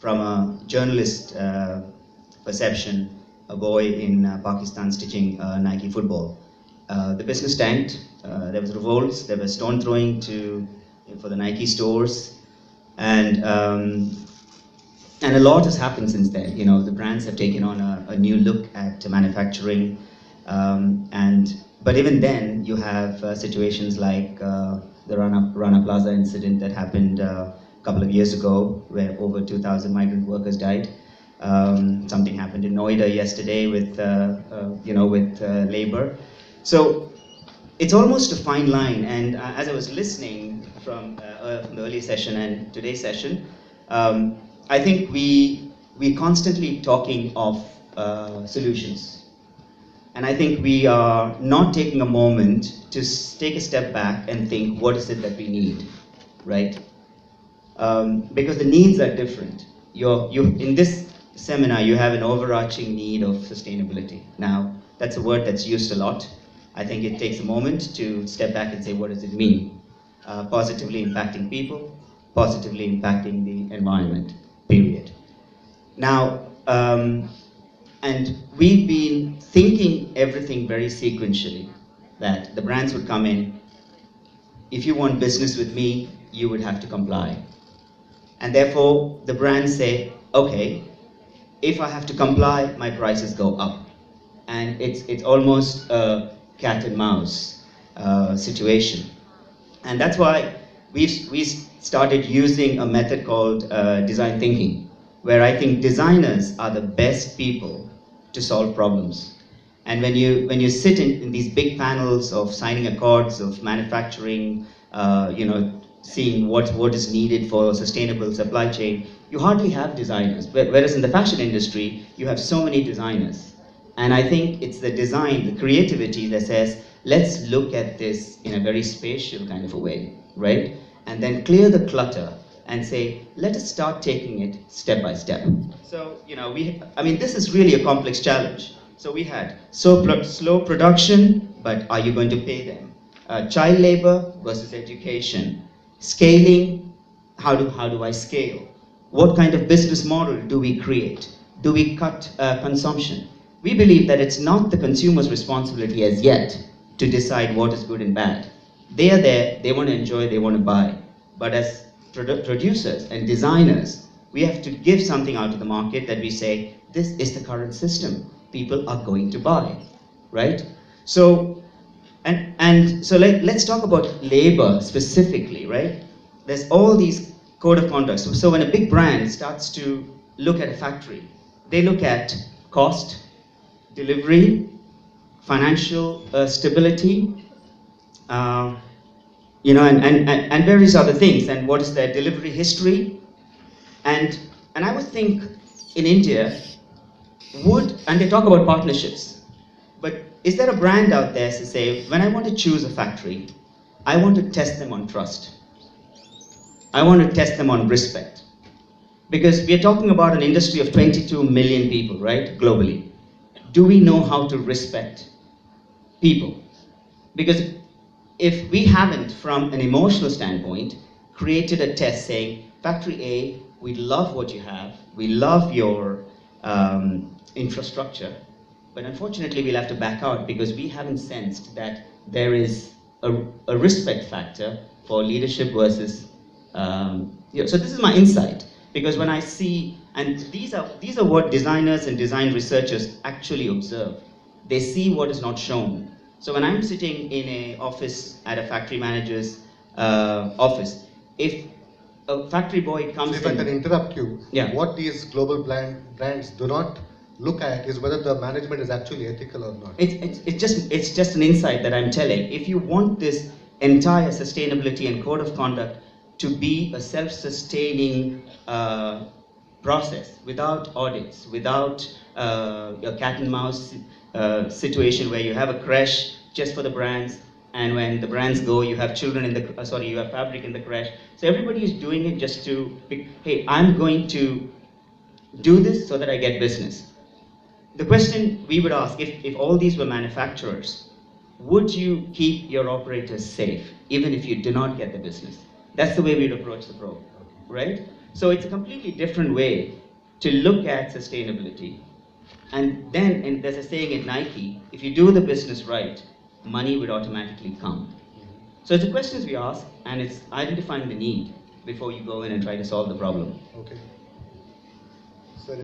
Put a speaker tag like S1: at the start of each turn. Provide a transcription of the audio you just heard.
S1: from a journalist perception, a boy in Pakistan stitching Nike football. The business tanked. There was revolts. There was stone throwing for the Nike stores, and a lot has happened since then. You know, the brands have taken on a new look at manufacturing, but even then, you have situations like the Rana Plaza incident that happened a couple of years ago, where over 2,000 migrant workers died. Something happened in Noida yesterday with labor. So it's almost a fine line. And as I was listening from the earlier session and today's session, I think we're constantly talking of solutions. And I think we are not taking a moment to take a step back and think, what is it that we need, right? Because the needs are different. In this seminar, you have an overarching need of sustainability. Now, that's a word that's used a lot. I think it takes a moment to step back and say, what does it mean? Positively impacting people, positively impacting the environment, period. Now, and we've been thinking everything very sequentially, that the brands would come in, if you want business with me, you would have to comply. And therefore, the brands say, okay, if I have to comply, my prices go up. And it's almost a cat and mouse situation. And that's why we started using a method called design thinking, where I think designers are the best people to solve problems. And when you sit in these big panels of signing accords, of manufacturing, seeing what is needed for a sustainable supply chain, you hardly have designers. Whereas in the fashion industry, you have so many designers. And I think it's the design, the creativity that says, let's look at this in a very spatial kind of a way, right? And then clear the clutter and say, let us start taking it step by step. So, this is really a complex challenge. So we had slow production, but are you going to pay them? Child labor versus education. Scaling, how do I scale? What kind of business model do we create? Do we cut consumption? We believe that it's not the consumer's responsibility as yet to decide what is good and bad. They are there, they want to enjoy, they want to buy. But as producers and designers, we have to give something out to the market that we say, this is the current system. People are going to buy, right? So, let's talk about labor specifically, right? There's all these code of conduct. So when a big brand starts to look at a factory, they look at cost, delivery, financial stability, and various other things, and what is their delivery history. And I would think in India, and they talk about partnerships, but is there a brand out there to say, when I want to choose a factory, I want to test them on trust. I want to test them on respect. Because we are talking about an industry of 22 million people, right, globally. Do we know how to respect people? Because if we haven't, from an emotional standpoint, created a test saying, Factory A, we love what you have, we love your infrastructure, but unfortunately we'll have to back out because we haven't sensed that there is a respect factor for leadership versus, so this is my insight, because when I see, and these are what designers and design researchers actually observe. They see what is not shown. So when I'm sitting in an office at a factory manager's office, if a factory boy comes in...
S2: If I can interrupt you,
S1: yeah.
S2: What these global brands do not look at is whether the management is actually ethical or not.
S1: It's just an insight that I'm telling. If you want this entire sustainability and code of conduct to be a self-sustaining process, without audits, without a cat and mouse situation where you have a crash just for the brands, and when the brands go, you have children in the, you have fabric in the crash. So everybody is doing it just to, hey, I'm going to do this so that I get business. The question we would ask, if all these were manufacturers, would you keep your operators safe, even if you do not get the business? That's the way we'd approach the program, right? So it's a completely different way to look at sustainability. And then, and there's a saying at Nike, if you do the business right, money would automatically come. So it's the questions we ask, and it's identifying the need before you go in and try to solve the problem.
S2: Okay.